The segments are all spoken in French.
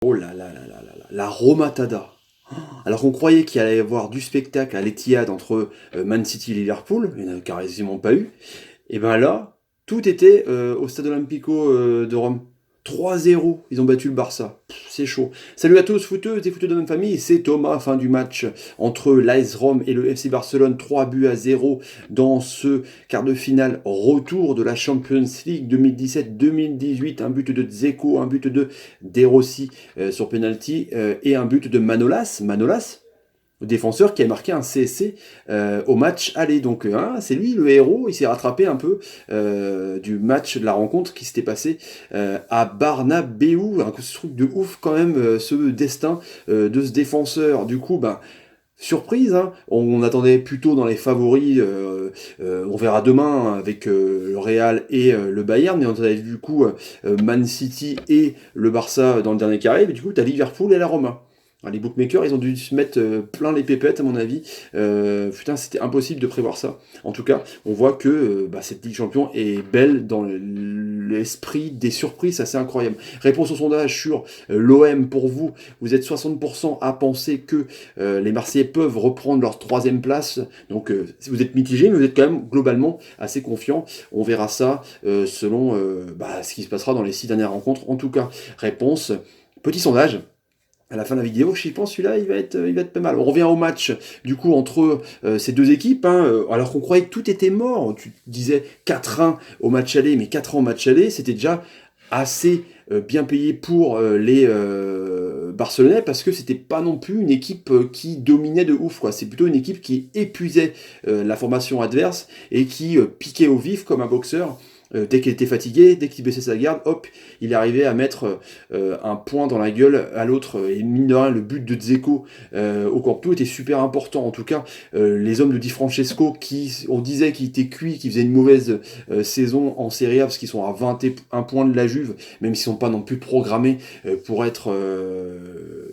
Oh là là là là là là, la remontada. Alors qu'on croyait qu'il allait y avoir du spectacle à l'Etihad entre Man City et Liverpool, il n'y en a quasiment pas eu. Et ben là, tout était au Stade Olimpico de Rome. 3-0, ils ont battu le Barça. C'est chaud. Salut à tous, footeuses et footeux de même famille, c'est Thomas, fin du match entre l'AS Rome et le FC Barcelone, 3-0 dans ce quart de finale retour de la Champions League 2017-2018, un but de Dzeko, un but de De Rossi sur penalty et un but de Manolas, le défenseur qui a marqué un CSC au match aller. Donc c'est lui le héros, il s'est rattrapé un peu du match, de la rencontre qui s'était passée à Barnabéu. Un truc de ouf quand même, ce destin de ce défenseur. Du coup, surprise, hein. On attendait plutôt dans les favoris, on verra demain avec le Real et le Bayern, mais on avait du coup Man City et le Barça dans le dernier carré, mais du coup tu as Liverpool et la Roma. Alors, les bookmakers, ils ont dû se mettre plein les pépettes, à mon avis. Putain, c'était impossible de prévoir ça. En tout cas, on voit que cette Ligue Champion est belle dans l'esprit des surprises, assez incroyable. Réponse au sondage sur l'OM pour vous. Vous êtes 60% à penser que les Marseillais peuvent reprendre leur troisième place. Donc, vous êtes mitigé, mais vous êtes quand même globalement assez confiant. On verra ça selon ce qui se passera dans les 6 dernières rencontres. En tout cas, réponse. Petit sondage à la fin de la vidéo, je pense celui-là, il va être pas mal. On revient au match, du coup, entre ces deux équipes, hein, alors qu'on croyait que tout était mort. Tu disais 4-1 au match aller, mais 4-1 au match aller, c'était déjà assez bien payé pour les Barcelonais, parce que c'était pas non plus une équipe qui dominait de ouf, quoi. C'est plutôt une équipe qui épuisait la formation adverse et qui piquait au vif comme un boxeur. Dès qu'il était fatigué, dès qu'il baissait sa garde, hop, il arrivait à mettre un point dans la gueule à l'autre. Et mine de rien, le but de Dzeko au Camp Nou était super important. En tout cas, les hommes de Di Francesco, qui on disait qu'ils étaient cuits, qu'ils faisaient une mauvaise saison en Serie A, parce qu'ils sont à 21 points de la Juve, même s'ils ne sont pas non plus programmés pour être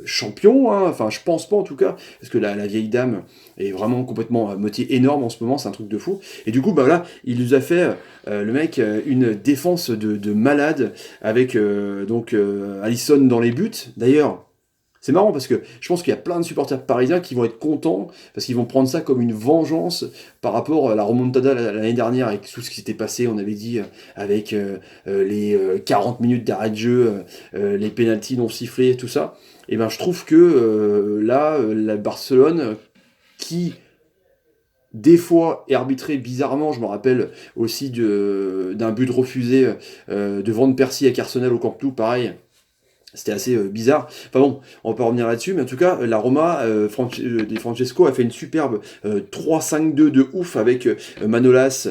champions. Hein. Enfin, je pense pas en tout cas, parce que la vieille dame est vraiment complètement moitié énorme en ce moment, c'est un truc de fou. Et du coup, là, il nous a fait le mec une défense de malade avec Alisson dans les buts. D'ailleurs, c'est marrant parce que je pense qu'il y a plein de supporters parisiens qui vont être contents parce qu'ils vont prendre ça comme une vengeance par rapport à la remontada l'année dernière avec tout ce qui s'était passé, on avait dit, avec les 40 minutes d'arrêt de jeu, les pénaltys non sifflés, tout ça. Et ben je trouve que là, la Barcelone qui des fois est arbitré bizarrement. Je me rappelle aussi d'un but refusé de Van Persie avec Arsenal au Camp Nou, pareil. C'était assez bizarre. Enfin bon, on va pas revenir là-dessus, mais en tout cas, la Roma Di Francesco a fait une superbe 3-5-2 de ouf avec Manolas,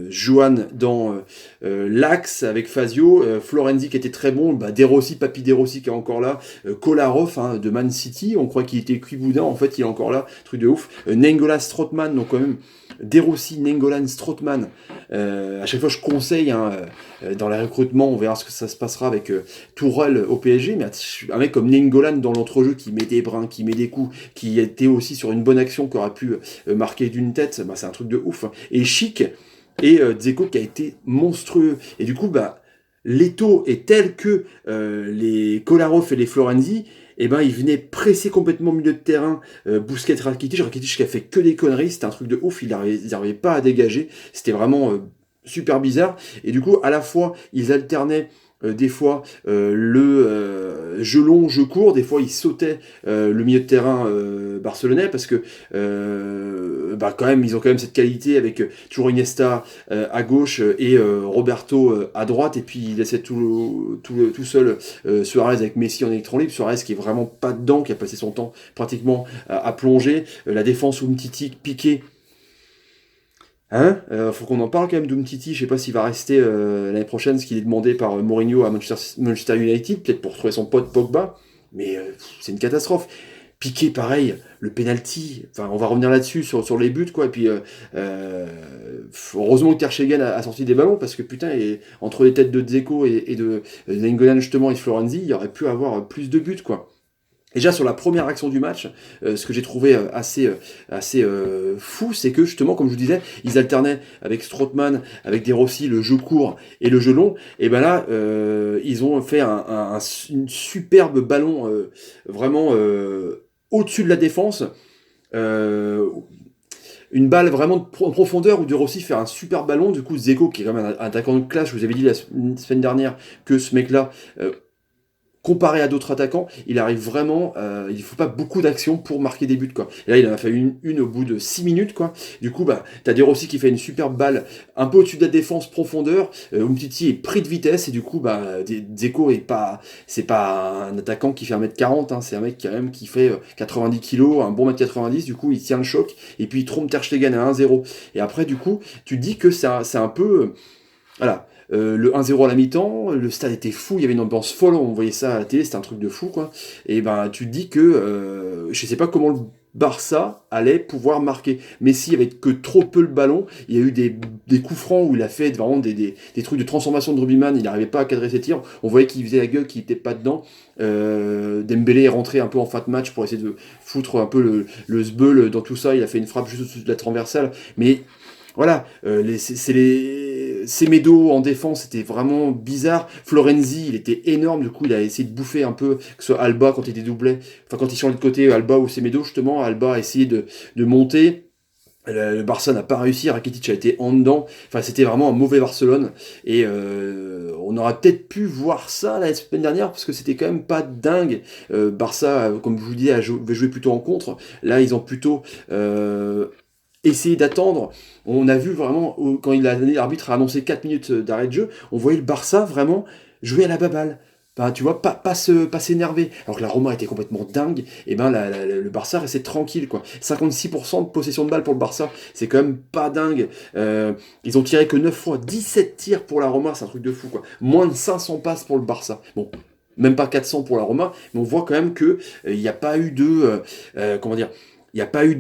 Juan dans l'axe avec Fazio, Florenzi qui était très bon, De Rossi, Papi De Rossi qui est encore là, Kolarov de Man City, on croit qu'il était cuit boudin, en fait il est encore là, truc de ouf. Nengola Strootman, donc quand même De Rossi, Nengolan, Strootman. À chaque fois, je conseille dans les recrutements, on verra ce que ça se passera avec Tourelle au PSG, mais un mec comme Nengolan dans l'entrejeu qui met des brins, qui met des coups, qui était aussi sur une bonne action, qui aurait pu marquer d'une tête, c'est un truc de ouf. Et Chic et Dzeko qui a été monstrueux. Et du coup, l'étau est tel que les Kolarov et les Florenzi, ils venaient presser complètement au milieu de terrain Busquets, Rakitic qui a fait que des conneries, c'était un truc de ouf, ils n'arrivaient pas à dégager, c'était vraiment super bizarre. Et du coup, à la fois, ils alternaient des fois le jeu long, jeu court, des fois ils sautaient le milieu de terrain barcelonais parce que quand même ils ont quand même cette qualité avec toujours Iniesta à gauche et Roberto à droite, et puis il laissait tout seul Suarez avec Messi en électron libre. Suarez qui est vraiment pas dedans, qui a passé son temps pratiquement à plonger. La défense Umtiti, Piqué. Hein, faut qu'on en parle quand même d'Umtiti. Je sais pas s'il va rester l'année prochaine, ce qu'il est demandé par Mourinho à Manchester United, peut-être pour retrouver son pote Pogba. Mais c'est une catastrophe. Piqué, pareil, le penalty. Enfin, on va revenir là-dessus sur les buts, quoi. Et puis, heureusement que Ter Stegen a sorti des ballons parce que putain, entre les têtes de Dzeko et de Nainggolan justement et Florenzi, il y aurait pu avoir plus de buts, quoi. Déjà sur la première action du match, ce que j'ai trouvé assez fou, c'est que justement, comme je vous disais, ils alternaient avec Strootman, avec De Rossi, le jeu court et le jeu long. Et ben là, ils ont fait une superbe ballon vraiment au-dessus de la défense. Euh, une balle vraiment en profondeur où De Rossi fait un super ballon. Du coup, Zeko, qui est quand même un attaquant de classe, je vous avais dit la semaine dernière que ce mec-là, comparé à d'autres attaquants, il arrive vraiment, il faut pas beaucoup d'actions pour marquer des buts, quoi. Et là, il en a fait une au bout de 6 minutes, quoi. Du coup, bah, t'as De Rossi qui fait une superbe balle un peu au-dessus de la défense, profondeur. Umtiti est pris de vitesse et du coup, bah, Dzeko c'est pas un attaquant qui fait 1m40, hein, c'est un mec quand même qui fait 90 kilos, un bon 1m90. Du coup, il tient le choc et puis il trompe Ter Stegen à 1-0. Et après, du coup, tu te dis que c'est un peu, voilà. Le 1-0 à la mi-temps, le stade était fou, il y avait une ambiance folle, on voyait ça à la télé, c'était un truc de fou, quoi. Et ben, tu te dis que je sais pas comment le Barça allait pouvoir marquer. Messi avait que trop peu le ballon, il y a eu des coups francs où il a fait vraiment des trucs de transformation de rugbyman, il n'arrivait pas à cadrer ses tirs, on voyait qu'il faisait la gueule, qu'il était pas dedans. Dembélé est rentré un peu en fin de match pour essayer de foutre un peu le sbeul dans tout ça, il a fait une frappe juste au-dessus de la transversale, mais voilà, Semedo en défense, c'était vraiment bizarre. Florenzi, il était énorme, du coup, il a essayé de bouffer un peu, que ce soit Alba quand il était doublé, enfin quand il changeait de côté, Alba ou Semedo, justement, Alba a essayé de monter. Le Barça n'a pas réussi, Rakitic a été en dedans. Enfin, c'était vraiment un mauvais Barcelone. Et on aurait peut-être pu voir ça la semaine dernière, parce que c'était quand même pas dingue. Barça, comme je vous dis, avait joué plutôt en contre. Là, ils ont plutôt essayer d'attendre. On a vu vraiment, quand l'arbitre a annoncé 4 minutes d'arrêt de jeu, on voyait le Barça vraiment jouer à la baballe. Enfin, tu vois, pas s'énerver. Alors que la Roma était complètement dingue, et ben le Barça restait tranquille, quoi. 56% de possession de balle pour le Barça, c'est quand même pas dingue. Ils ont tiré que 9 fois, 17 tirs pour la Roma, c'est un truc de fou, quoi. Moins de 500 passes pour le Barça. Bon, même pas 400 pour la Roma, mais on voit quand même que il n'y a pas eu comment dire, il n'y a pas eu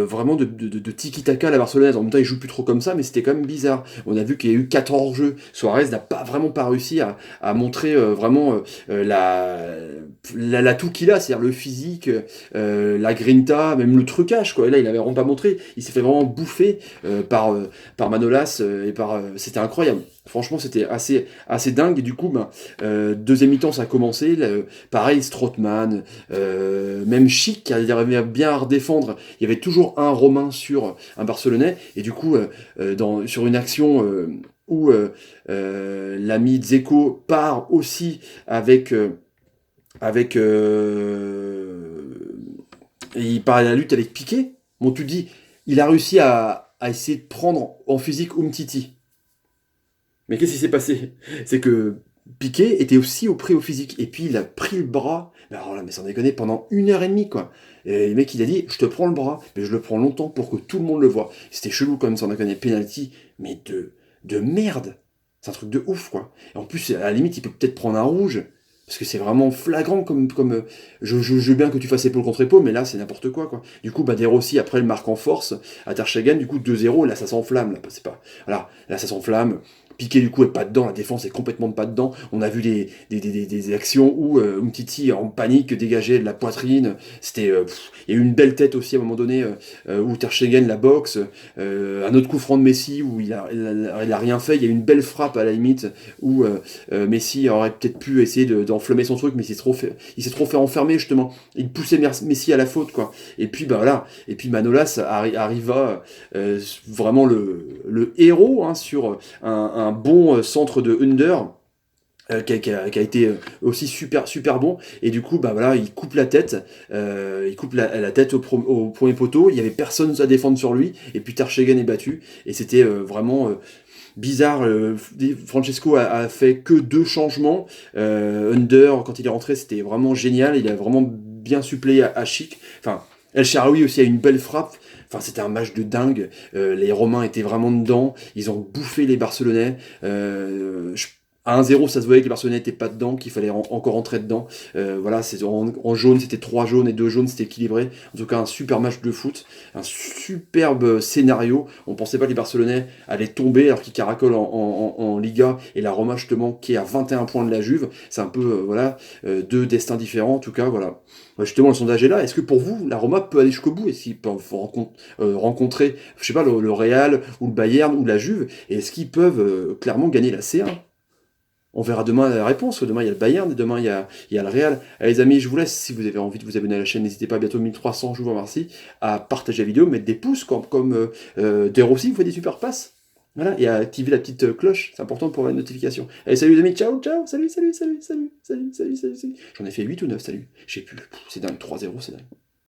vraiment de tiki-taka à la Barcelonaise. En même temps, ils jouent plus trop comme ça, mais c'était quand même bizarre. On a vu qu'il y a eu 4 hors-jeu. Suarez n'a vraiment pas réussi à montrer vraiment l'atout qu'il a, c'est-à-dire le physique, la grinta, même le trucage, quoi. Et là, il n'avait vraiment pas montré. Il s'est fait vraiment bouffer par Manolas c'était incroyable. Franchement, c'était assez dingue. Et du coup, deuxième mi-temps, ça a commencé. Pareil, Strootman, même Chic, qui arrivait bien à redéfendre. Il y avait toujours un Romain sur un Barcelonais. Et du coup, sur une action où l'ami Dzeko part aussi avec et il part à la lutte avec Piqué. Bon, tu te dis, il a réussi à essayer de prendre en physique Umtiti. Mais qu'est-ce qui s'est passé? C'est que Piqué était aussi au physique. Et puis il a pris le bras. Mais alors là, mais sans déconner, pendant 1 heure et demie, quoi. Et le mec, il a dit, je te prends le bras, mais je le prends longtemps pour que tout le monde le voit. C'était chelou quand même, sans déconner. Penalty, mais de merde. C'est un truc de ouf, quoi. Et en plus, à la limite, il peut peut-être prendre un rouge. Parce que c'est vraiment flagrant je veux bien que tu fasses épaule contre épaule, mais là c'est n'importe quoi, quoi. Du coup, De Rossi après le marque en force à Ter Stegen, du coup 2-0, là ça s'enflamme, là c'est pas. Voilà, là ça s'enflamme. Piqué du coup est pas dedans, la défense est complètement pas dedans. On a vu des actions où Umtiti en panique dégageait de la poitrine. Il y a eu une belle tête aussi à un moment donné où Ter Stegen la boxe. Un autre coup franc de Messi où il a rien fait. Il y a eu une belle frappe à la limite où Messi aurait peut-être pu essayer d'enflammer son truc, mais il s'est trop fait enfermer justement. Il poussait Messi à la faute, quoi. Et puis voilà. Et puis Manolas arriva vraiment le héros, hein, sur un bon centre de Under. Qui a été aussi super bon, et du coup voilà, il coupe la tête, la tête au premier poteau. Il y avait personne à défendre sur lui, et puis Ter Stegen est battu, et c'était vraiment bizarre. Francesco a fait que 2 changements. Under, quand il est rentré, c'était vraiment génial, il a vraiment bien suppléé à Chic. Enfin, El Shaarawy aussi a une belle frappe. Enfin, c'était un match de dingue. Les Romains étaient vraiment dedans. Ils ont bouffé les Barcelonais. À 1-0, ça se voyait que les Barcelonais n'étaient pas dedans, qu'il fallait encore rentrer dedans. Voilà, en jaune, c'était 3 jaunes et 2 jaunes, c'était équilibré. En tout cas, un super match de foot, un superbe scénario. On pensait pas que les Barcelonais allaient tomber alors qu'ils caracolent en Liga, et la Roma, justement, qui est à 21 points de la Juve. C'est un peu, voilà, deux destins différents, en tout cas, voilà. Justement, le sondage est là. Est-ce que pour vous, la Roma peut aller jusqu'au bout? Est-ce qu'ils peuvent rencontrer, je sais pas, le Real, ou le Bayern, ou la Juve? Et est-ce qu'ils peuvent clairement gagner la C1? On verra demain la réponse. Demain, il y a le Bayern, et demain, il y a le Real. Allez, les amis, je vous laisse. Si vous avez envie de vous abonner à la chaîne, n'hésitez pas. Bientôt 1300, je vous remercie. À partager la vidéo, mettre des pouces, comme De Rossi, vous faites des super passes. Voilà, et à activer la petite cloche. C'est important pour la notification. Allez, salut les amis. Ciao, ciao. Salut, salut, salut, salut, salut, salut, salut, salut. J'en ai fait 8 ou 9, salut. Je sais plus. C'est dingue. 3-0, c'est dingue.